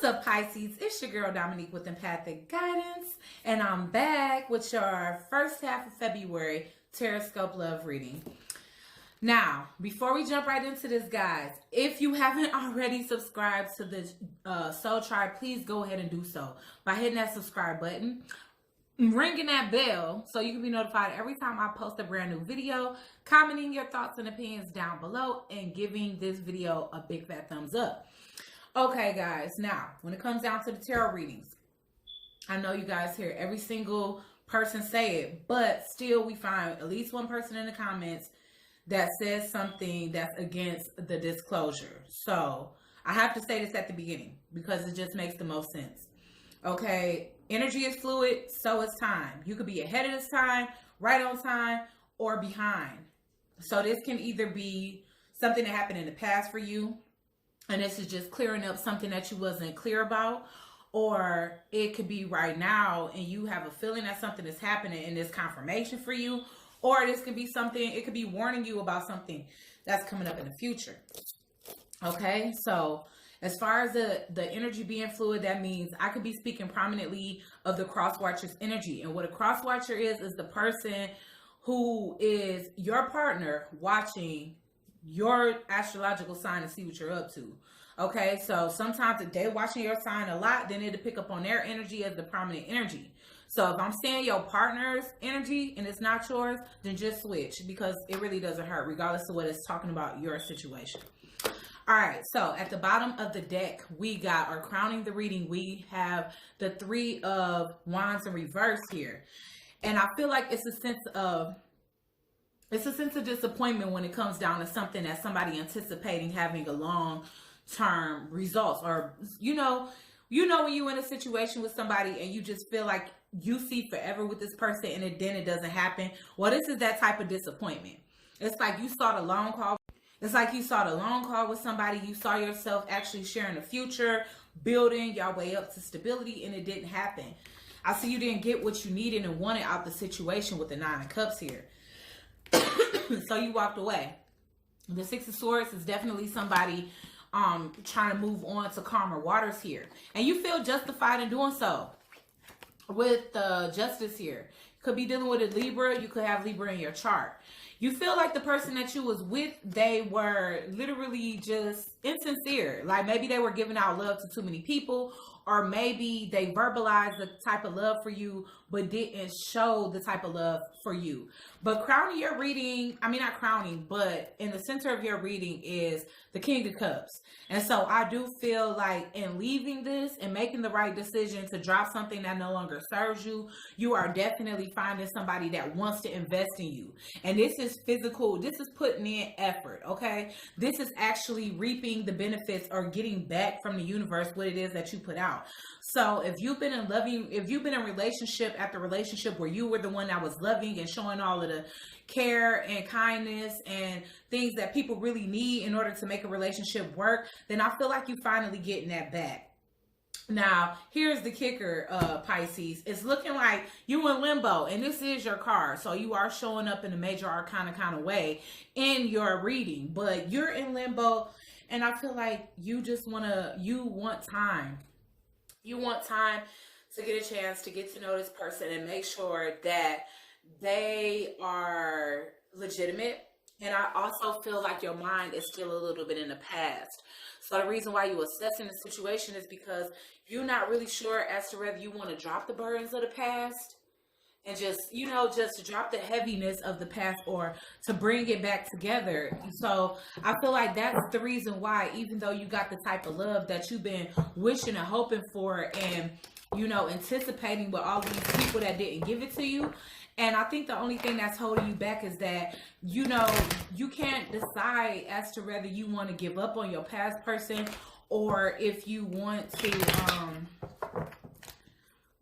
What's up, Pisces? It's your girl Dominique with Empathic Guidance, and I'm back with your first half of February Teroscope Love reading. Now, before we jump right into this, guys, if you haven't already subscribed to the Soul Tribe, please go ahead and do so by hitting that subscribe button, ringing that bell so you can be notified every time I post a brand new video, commenting your thoughts and opinions down below, and giving this video a big fat thumbs up. Okay, guys, now, when it comes down to the tarot readings, I know you guys hear every single person say it, but still we find at least one person in the comments that says something that's against the disclosure. So, I have to say this at the beginning because it just makes the most sense. Okay, energy is fluid, so is time. You could be ahead of this time, right on time, or behind. So, this can either be something that happened in the past for you, and this is just clearing up something that you wasn't clear about, or it could be right now and you have a feeling that something is happening and there's confirmation for you, or this could be something, it could be warning you about something that's coming up in the future. Okay, so as far as the energy being fluid, that means I could be speaking prominently of the cross watcher's energy. And what a cross watcher is the person who is your partner watching your astrological sign to see what you're up to. Okay, so sometimes if they're watching your sign a lot, then it'll pick up on their energy as the prominent energy. So if I'm seeing your partner's energy and it's not yours, then just switch, because it really doesn't hurt regardless of what it's talking about your situation. All right, so at the bottom of the deck, we got, or crowning the reading, we have the Three of Wands in reverse here. And I feel like it's a sense of disappointment when it comes down to something that somebody anticipating having a long-term results. Or, you know when you're in a situation with somebody and you just feel like you see forever with this person and then it doesn't happen. Well, this is that type of disappointment. It's like you saw the long call. It's like you saw the long call with somebody. You saw yourself actually sharing the future, building your way up to stability, and it didn't happen. I see you didn't get what you needed and wanted out the situation with the Nine of Cups here. So you walked away. The Six of Swords is definitely somebody trying to move on to calmer waters here, and you feel justified in doing so. With the Justice here, you could be dealing with a Libra. You could have Libra in your chart. You feel like the person that you was with, they were literally just insincere. Like maybe they were giving out love to too many people, or maybe they verbalized the type of love for you, but didn't show the type of love for you. But crowning your reading, I mean, not crowning, but in the center of your reading is the King of Cups. And so I do feel like in leaving this and making the right decision to drop something that no longer serves you, you are definitely finding somebody that wants to invest in you. And this is physical. This is putting in effort, okay? This is actually reaping the benefits or getting back from the universe what it is that you put out. So if you've been in relationship after relationship where you were the one that was loving and showing all of the care and kindness and things that people really need in order to make a relationship work, then I feel like you finally getting that back. Now, here's the kicker, Pisces. It's looking like you in limbo, and this is your card. So you are showing up in a major arcana kind of way in your reading, but you're in limbo, and I feel like you want time. You want time to get a chance to get to know this person and make sure that they are legitimate. And I also feel like your mind is still a little bit in the past. So the reason why you're assessing the situation is because you're not really sure as to whether you want to drop the burdens of the past and just drop the heaviness of the past, or to bring it back together. So I feel like that's the reason why, even though you got the type of love that you've been wishing and hoping for and, anticipating with all these people that didn't give it to you. And I think the only thing that's holding you back is that, you can't decide as to whether you want to give up on your past person or if you want to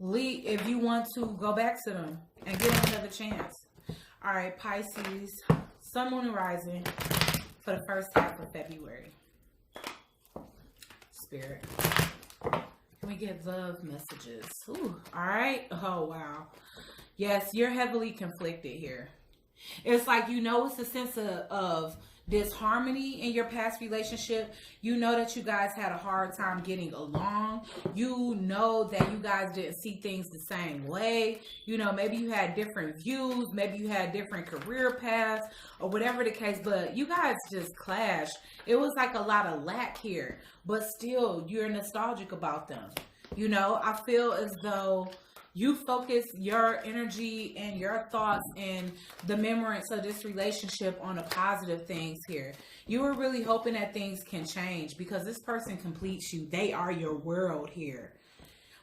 if you want to go back to them and give them another chance. All right, Pisces, Sun, Moon, and Rising for the first half of February. Spirit, can we get love messages? Ooh, all right. Oh, wow. Yes, you're heavily conflicted here. It's like, it's a sense of disharmony in your past relationship. You know that you guys had a hard time getting along. You know that you guys didn't see things the same way. You know, maybe you had different views, maybe you had different career paths, or whatever the case, but you guys just clashed. It was like a lot of lack here, but still you're nostalgic about them. You know, I feel as though you focus your energy and your thoughts and the remembrance of this relationship on the positive things here. You were really hoping that things can change because this person completes you. They are your world here.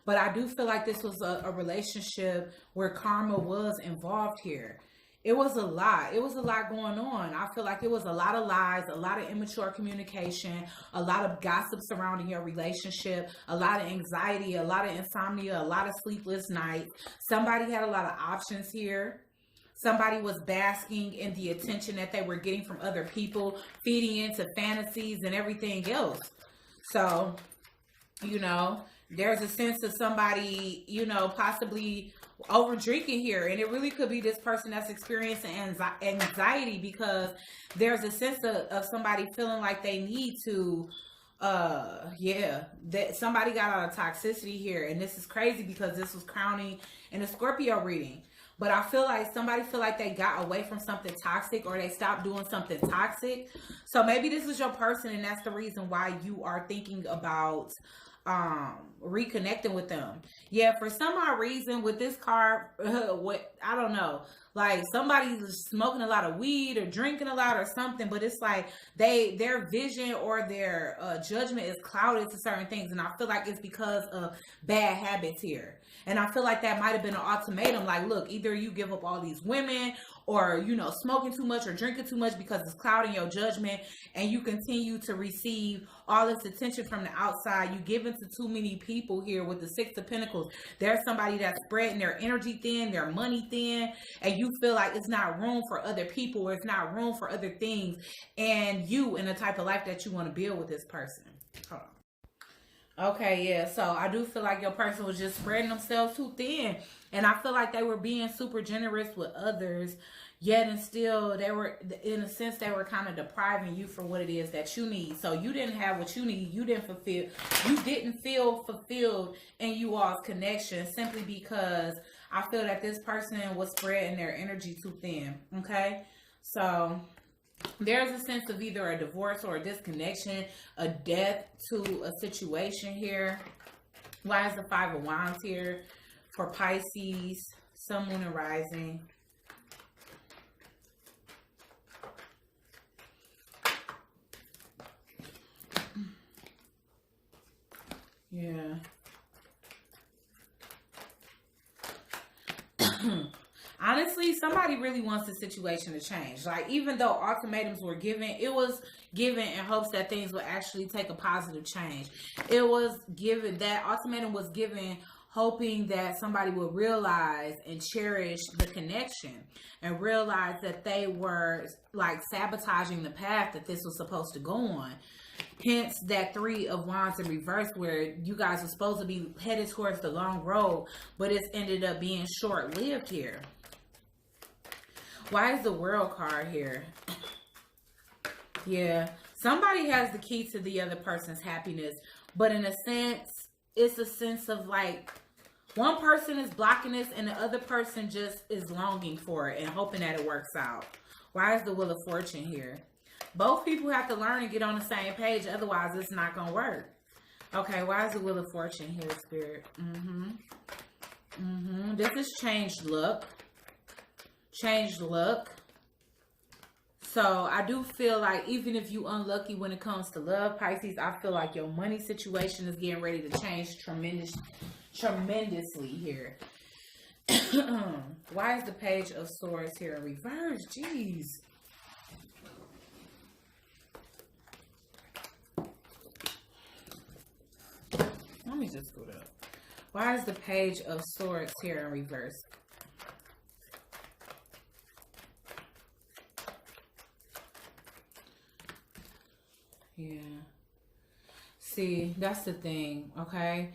But I do feel like this was a relationship where karma was involved here. It was a lot. It was a lot going on. I feel like it was a lot of lies, a lot of immature communication, a lot of gossip surrounding your relationship, a lot of anxiety, a lot of insomnia, a lot of sleepless nights. Somebody had a lot of options here. Somebody was basking in the attention that they were getting from other people, feeding into fantasies and everything else. So, you know, there's a sense of somebody, you know, possibly over drinking here, and it really could be this person that's experiencing anxiety because there's a sense of somebody feeling like they need to that somebody got out of toxicity here. And this is crazy because this was crowning in a Scorpio reading. But I feel like somebody feel like they got away from something toxic or they stopped doing something toxic. So maybe this is your person and that's the reason why you are thinking about reconnecting with them. Yeah, for some odd reason with this card, what I don't know, like somebody's smoking a lot of weed or drinking a lot or something, but it's like their vision or their judgment is clouded to certain things, and I feel like it's because of bad habits here. And I feel like that might have been an ultimatum, like, look, either you give up all these women or, you know, smoking too much or drinking too much because it's clouding your judgment, and you continue to receive all this attention from the outside. You give into too many people here with the Six of Pentacles. There's somebody that's spreading their energy thin, their money thin, and you feel like it's not room for other people or it's not room for other things and you and the type of life that you want to build with this person. Hold on. Okay, yeah, so I do feel like your person was just spreading themselves too thin, and I feel like they were being super generous with others, yet and still they were, in a sense, they were kind of depriving you from what it is that you need. So you didn't have what you need. You didn't feel fulfilled in you all's connection simply because I feel that this person was spreading their energy too thin. Okay, so there's a sense of either a divorce or a disconnection, a death to a situation here. Why is the Five of Wands here for Pisces, Sun, Moon, and Rising? Yeah. Honestly, somebody really wants the situation to change. Like, even though ultimatums were given, it was given in hopes that things would actually take a positive change. It was given, that ultimatum was given hoping that somebody would realize and cherish the connection and realize that they were like sabotaging the path that this was supposed to go on. Hence that Three of Wands in reverse, where you guys were supposed to be headed towards the long road, but it's ended up being short-lived here. Why is the World card here? Yeah, somebody has the key to the other person's happiness, but in a sense, it's a sense of like one person is blocking this and the other person just is longing for it and hoping that it works out. Why is the Wheel of Fortune here? Both people have to learn and get on the same page, otherwise it's not going to work. Okay, why is the Wheel of Fortune here, Spirit? This is changed luck. Changed luck. So I do feel like even if you unlucky when it comes to love, Pisces, I feel like your money situation is getting ready to change tremendously here. Why is the Page of Swords here in reverse? Jeez. Let me just scoot up. Why is the Page of Swords here in reverse? Yeah. See, that's the thing, okay?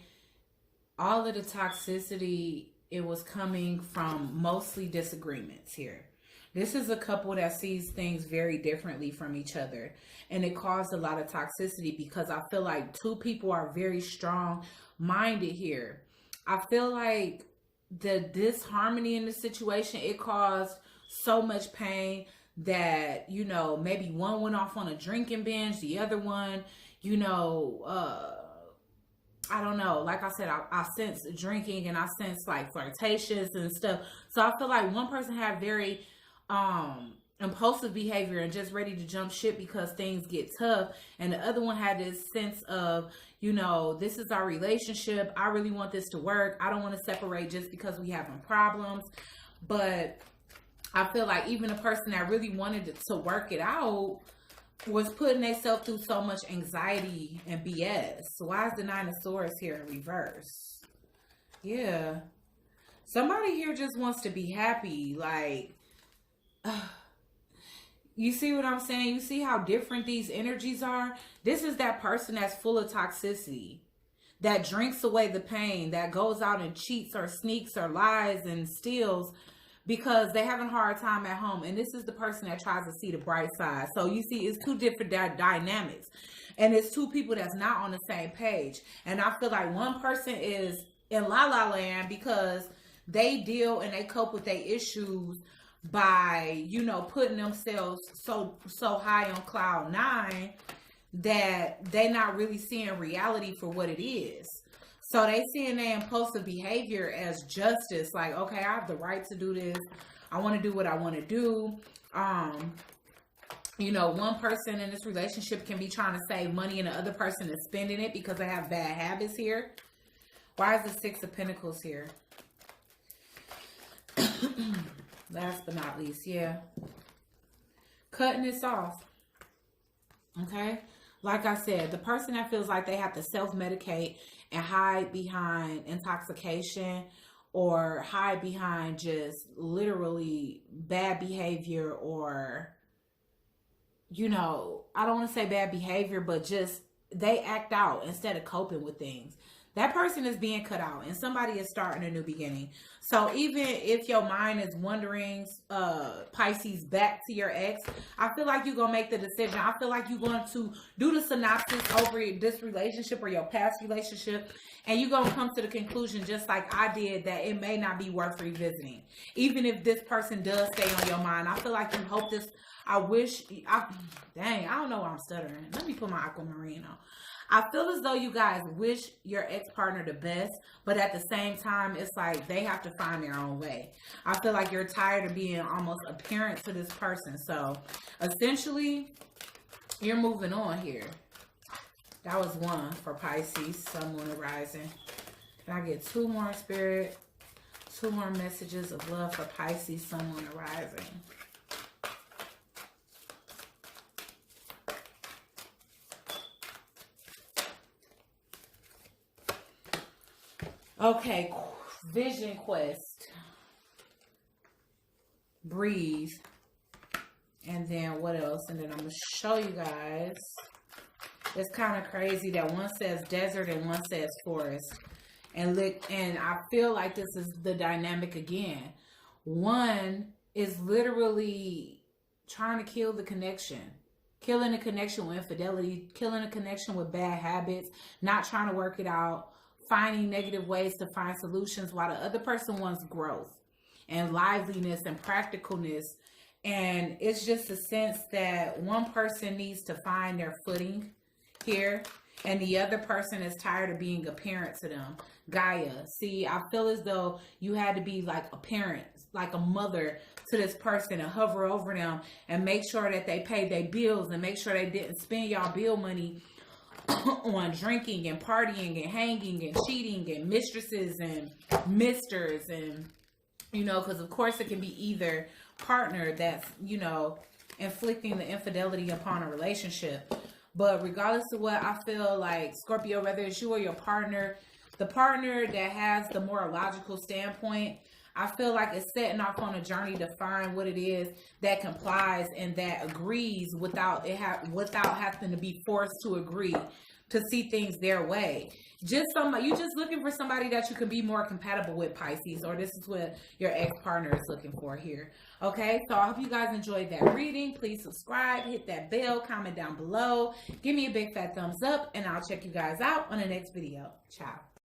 All of the toxicity, it was coming from mostly disagreements here. This is a couple that sees things very differently from each other. And it caused a lot of toxicity because I feel like two people are very strong minded here. I feel like the disharmony in the situation, it caused so much pain that, you know, maybe one went off on a drinking binge, the other one, you know, I don't know. Like I said, I sense drinking and I sense like flirtatious and stuff. So I feel like one person had very impulsive behavior and just ready to jump ship because things get tough, and the other one had this sense of, you know, this is our relationship, I really want this to work, I don't want to separate just because we having problems. But I feel like even a person that really wanted to work it out was putting themselves through so much anxiety and BS. So why is the Nine of Swords here in reverse? Yeah, somebody here just wants to be happy. Like, you see what I'm saying? You see how different these energies are? This is that person that's full of toxicity, that drinks away the pain, that goes out and cheats or sneaks or lies and steals because they having a hard time at home. And this is the person that tries to see the bright side. So you see, it's two different dynamics. And it's two people that's not on the same page. And I feel like one person is in la la land because they deal and they cope with their issues by, you know, putting themselves so high on cloud nine that they not really seeing reality for what it is. So they seeing their impulsive behavior as justice. Like, okay, I have the right to do this. I want to do what I want to do. You know, one person in this relationship can be trying to save money and the other person is spending it because they have bad habits here. Why is the Six of Pentacles here? Last but not least, yeah. Cutting this off. Okay? Like I said, the person that feels like they have to self-medicate and hide behind intoxication or hide behind just literally bad behavior, or, you know, I don't want to say bad behavior, but just they act out instead of coping with things. That person is being cut out and somebody is starting a new beginning. So even if your mind is wondering, Pisces, back to your ex, I feel like you're going to make the decision. I feel like you're going to do the synopsis over this relationship or your past relationship. And you're going to come to the conclusion, just like I did, that it may not be worth revisiting. Even if this person does stay on your mind. I feel like you hope this. Dang, I don't know why I'm stuttering. Let me put my aquamarine on. I feel as though you guys wish your ex-partner the best, but at the same time, it's like they have to find their own way. I feel like you're tired of being almost a parent to this person. So, essentially, you're moving on here. That was one for Pisces, Sun, Moon, and Rising. Can I get two more, Spirit? Two more messages of love for Pisces, Sun, Moon, and Rising. Okay, Vision Quest. Breathe. And then what else? And then I'm going to show you guys. It's kind of crazy that one says desert and one says forest. And look, and I feel like this is the dynamic again. One is literally trying to kill the connection. Killing the connection with infidelity. Killing a connection with bad habits. Not trying to work it out. Finding negative ways to find solutions, while the other person wants growth and liveliness and practicalness. And it's just a sense that one person needs to find their footing here, and the other person is tired of being a parent to them. Gaia. See, I feel as though you had to be like a parent, like a mother to this person, and hover over them and make sure that they pay their bills and make sure they didn't spend y'all bill money on drinking and partying and hanging and cheating and mistresses and misters. And, you know, because of course it can be either partner that's, you know, inflicting the infidelity upon a relationship. But regardless of what, I feel like, Scorpio, whether it's you or your partner, the partner that has the more logical standpoint, I feel like it's setting off on a journey to find what it is that complies and that agrees without having to be forced to agree. to see things their way. Just you just looking for somebody that you can be more compatible with, Pisces, or this is what your ex-partner is looking for here. Okay, so I hope you guys enjoyed that reading. Please subscribe, hit that bell, comment down below, give me a big fat thumbs up, and I'll check you guys out on the next video. Ciao.